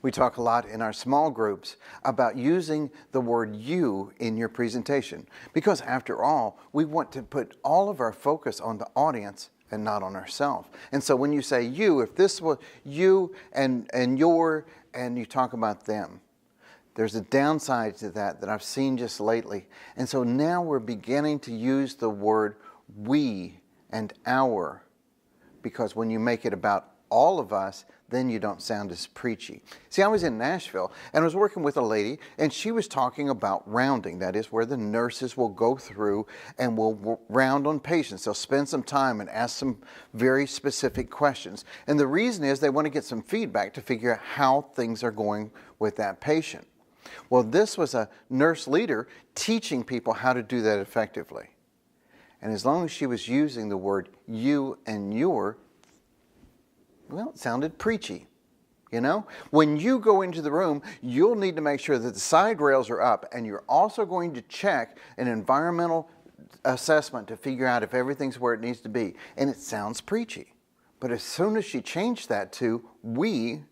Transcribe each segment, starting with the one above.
We talk a lot in our small groups about using the word you in your presentation because after all, we want to put all of our focus on the audience and not on ourselves. And so when you say you, if this was you and your, and you talk about them, there's a downside to that I've seen just lately. And so now we're beginning to use the word we and our, because when you make it about all of us, then you don't sound as preachy. See, I was in Nashville and I was working with a lady and she was talking about rounding. That is where the nurses will go through and will round on patients. They'll spend some time and ask some very specific questions. And the reason is they want to get some feedback to figure out how things are going with that patient. Well, this was a nurse leader teaching people how to do that effectively. And as long as she was using the word you and your, well, it sounded preachy, you know? When you go into the room, you'll need to make sure that the side rails are up, and you're also going to check an environmental assessment to figure out if everything's where it needs to be. And it sounds preachy. But as soon as she changed that to we,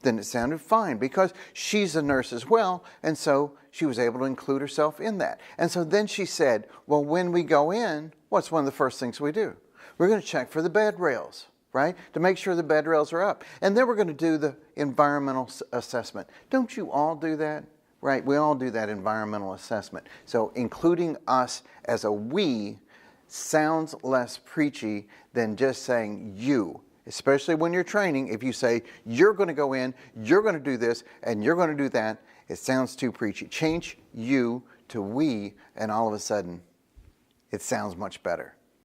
then it sounded fine because she's a nurse as well, and so she was able to include herself in that. And so then she said, well, when we go in, what's one of the first things we do? We're going to check for the bed rails, right? To make sure the bed rails are up. And then we're going to do the environmental assessment. Don't you all do that? Right? We all do that environmental assessment. So including us as a we sounds less preachy than just saying you. Especially when you're training, if you say, you're going to go in, you're going to do this, and you're going to do that, it sounds too preachy. Change you to we, and all of a sudden, it sounds much better.